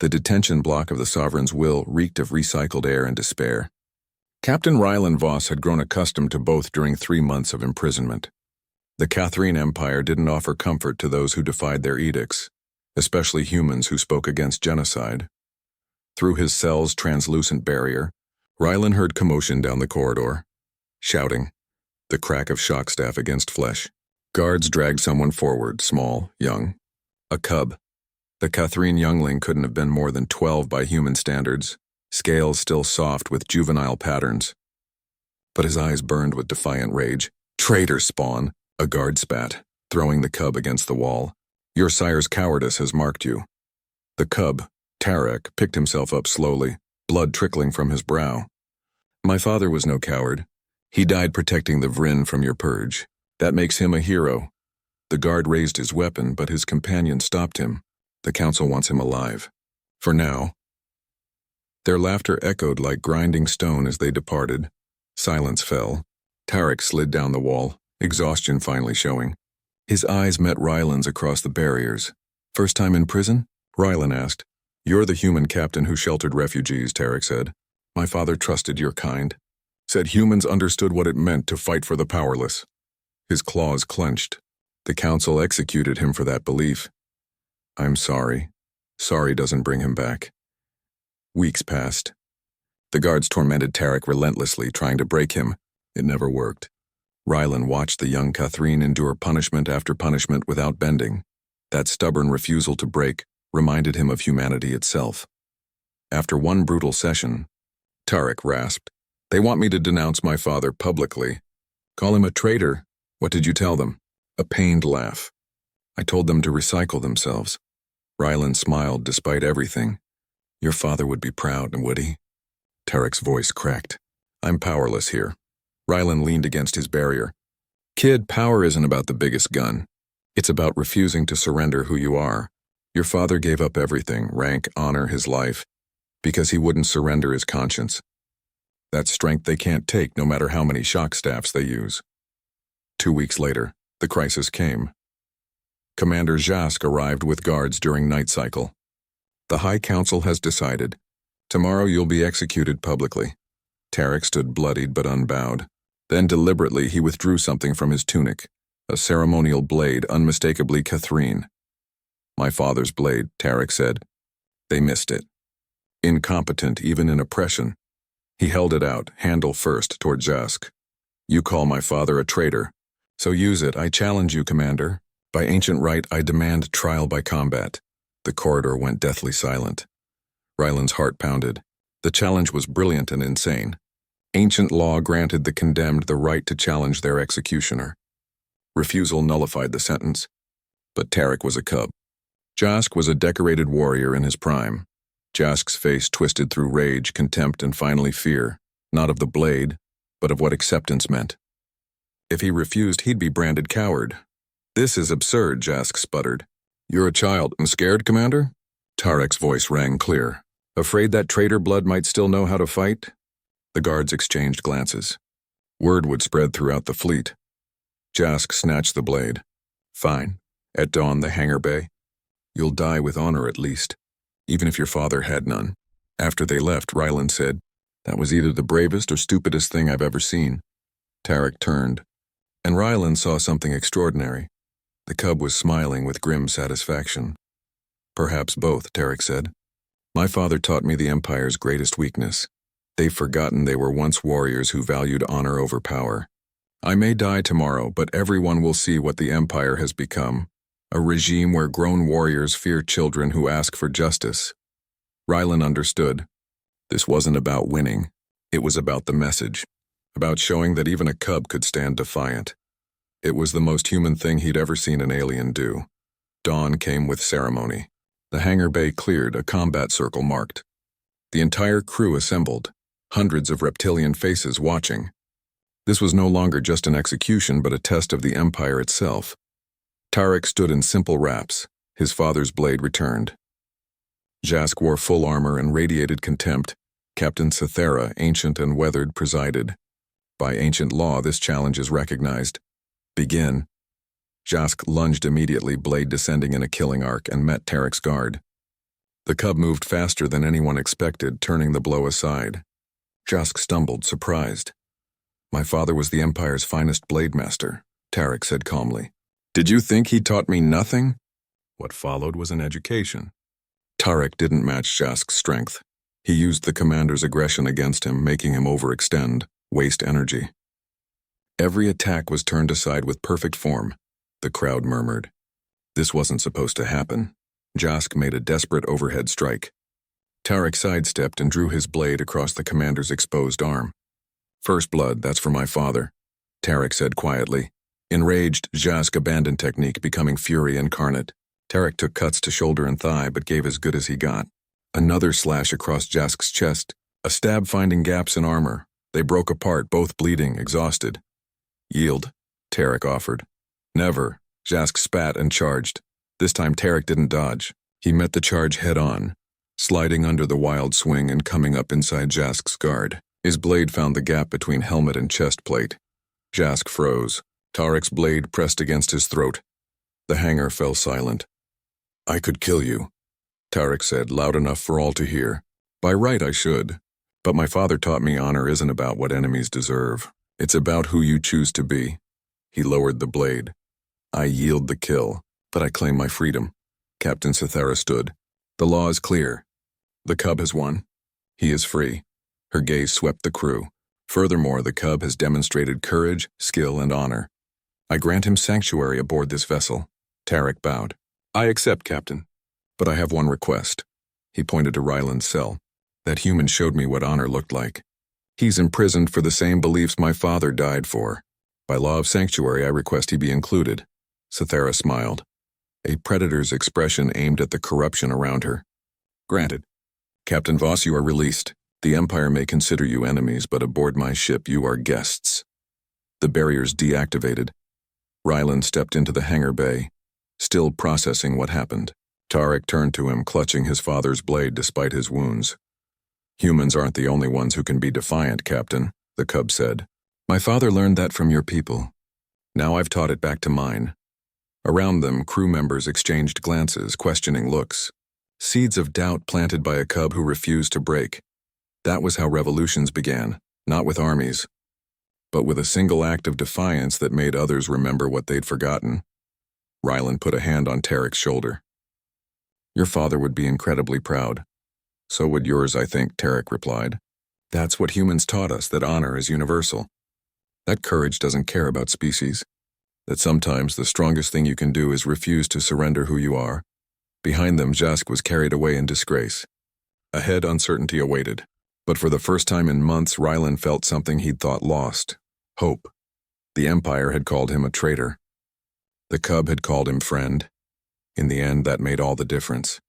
The detention block of the Sovereign's will reeked of recycled air and despair. Captain Rylan Voss had grown accustomed to both during 3 months of imprisonment. The Catherine Empire didn't offer comfort to those who defied their edicts, especially humans who spoke against genocide. Through his cell's translucent barrier, Rylan heard commotion down the corridor. Shouting, the crack of shock staff against flesh. Guards dragged someone forward, small, young. A cub. The Catherine youngling couldn't have been more than 12 by human standards, scales still soft with juvenile patterns. But his eyes burned with defiant rage. Traitor spawn, a guard spat, throwing the cub against the wall. Your sire's cowardice has marked you. The cub, Tarek, picked himself up slowly, blood trickling from his brow. My father was no coward. He died protecting the Vryn from your purge. That makes him a hero. The guard raised his weapon, but his companion stopped him. The council wants him alive. For now. Their laughter echoed like grinding stone as they departed. Silence fell. Tarek slid down the wall, exhaustion finally showing. His eyes met Rylan's across the barriers. First time in prison? Rylan asked. You're the human captain who sheltered refugees, Tarek said. My father trusted your kind. Said humans understood what it meant to fight for the powerless. His claws clenched. The council executed him for that belief. I'm sorry. Sorry doesn't bring him back. Weeks passed. The guards tormented Tarek relentlessly, trying to break him. It never worked. Rylan watched the young Catherine endure punishment after punishment without bending. That stubborn refusal to break reminded him of humanity itself. After one brutal session, Tarek rasped, They want me to denounce my father publicly. Call him a traitor. What did you tell them? A pained laugh. I told them to recycle themselves. Rylan smiled despite everything. Your father would be proud, would he? Tarek's voice cracked. I'm powerless here. Rylan leaned against his barrier. Kid, power isn't about the biggest gun. It's about refusing to surrender who you are. Your father gave up everything, rank, honor, his life, because he wouldn't surrender his conscience. That's strength they can't take no matter how many shock staffs they use. 2 weeks later, the crisis came. Commander Jask arrived with guards during night cycle. The High Council has decided. Tomorrow you'll be executed publicly. Tarek stood bloodied but unbowed. Then deliberately he withdrew something from his tunic, a ceremonial blade unmistakably Catherine. My father's blade, Tarek said. They missed it. Incompetent even in oppression. He held it out, handle first, toward Jask. You call my father a traitor. So use it, I challenge you, Commander. By ancient right, I demand trial by combat. The corridor went deathly silent. Rylan's heart pounded. The challenge was brilliant and insane. Ancient law granted the condemned the right to challenge their executioner. Refusal nullified the sentence. But Tarek was a cub. Jask was a decorated warrior in his prime. Jask's face twisted through rage, contempt, and finally fear, not of the blade, but of what acceptance meant. If he refused, he'd be branded coward. This is absurd, Jask sputtered. You're a child and scared, Commander? Tarek's voice rang clear. Afraid that traitor blood might still know how to fight? The guards exchanged glances. Word would spread throughout the fleet. Jask snatched the blade. Fine. At dawn, the hangar bay. You'll die with honor at least, even if your father had none. After they left, Rylan said, That was either the bravest or stupidest thing I've ever seen. Tarek turned, and Rylan saw something extraordinary. The cub was smiling with grim satisfaction. Perhaps both, Tarek said. My father taught me the Empire's greatest weakness. They've forgotten they were once warriors who valued honor over power. I may die tomorrow, but everyone will see what the Empire has become. A regime where grown warriors fear children who ask for justice. Rylan understood. This wasn't about winning. It was about the message. About showing that even a cub could stand defiant. It was the most human thing he'd ever seen an alien do. Dawn came with ceremony. The hangar bay cleared, a combat circle marked. The entire crew assembled, hundreds of reptilian faces watching. This was no longer just an execution, but a test of the Empire itself. Tarek stood in simple wraps, his father's blade returned. Jask wore full armor and radiated contempt. Captain Cythera, ancient and weathered, presided. By ancient law, this challenge is recognized. Begin. Jask lunged immediately, blade descending in a killing arc, and met Tarek's guard. The cub moved faster than anyone expected, turning the blow aside. Jask stumbled, surprised. "My father was the Empire's finest blade master," Tarek said calmly. "Did you think he taught me nothing?" What followed was an education. Tarek didn't match Jask's strength. He used the commander's aggression against him, making him overextend, waste energy. Every attack was turned aside with perfect form. The crowd murmured. This wasn't supposed to happen. Jask made a desperate overhead strike. Tarek sidestepped and drew his blade across the commander's exposed arm. "First blood, that's for my father," Tarek said quietly. Enraged, Jask abandoned technique, becoming fury incarnate. Tarek took cuts to shoulder and thigh, but gave as good as he got. Another slash across Jask's chest, a stab finding gaps in armor. They broke apart, both bleeding, exhausted. "Yield," Tarek offered. "Never." Jask spat and charged. This time Tarek didn't dodge. He met the charge head-on, sliding under the wild swing and coming up inside Jask's guard. His blade found the gap between helmet and chest plate. Jask froze. Tarek's blade pressed against his throat. The hanger fell silent. "I could kill you," Tarek said, loud enough for all to hear. "By right I should. But my father taught me honor isn't about what enemies deserve. It's about who you choose to be." He lowered the blade. "I yield the kill, but I claim my freedom." Captain Cythera stood. "The law is clear. The cub has won. He is free." Her gaze swept the crew. "Furthermore, the cub has demonstrated courage, skill, and honor. I grant him sanctuary aboard this vessel." Tarek bowed. "I accept, Captain. But I have one request." He pointed to Ryland's cell. "That human showed me what honor looked like. He's imprisoned for the same beliefs my father died for. By law of sanctuary, I request he be included." Cythera smiled, a predator's expression aimed at the corruption around her. "Granted. Captain Voss, you are released. The Empire may consider you enemies, but aboard my ship you are guests." The barriers deactivated. Ryland stepped into the hangar bay, still processing what happened. Tarek turned to him, clutching his father's blade despite his wounds. "Humans aren't the only ones who can be defiant, Captain," the cub said. "My father learned that from your people. Now I've taught it back to mine." Around them, crew members exchanged glances, questioning looks. Seeds of doubt planted by a cub who refused to break. That was how revolutions began, not with armies, but with a single act of defiance that made others remember what they'd forgotten. Ryland put a hand on Tarek's shoulder. "Your father would be incredibly proud." "So would yours, I think," Tarek replied. "That's what humans taught us, that honor is universal. That courage doesn't care about species. That sometimes the strongest thing you can do is refuse to surrender who you are." Behind them, Jask was carried away in disgrace. Ahead, uncertainty awaited. But for the first time in months, Ryland felt something he'd thought lost. Hope. The Empire had called him a traitor. The cub had called him friend. In the end, that made all the difference.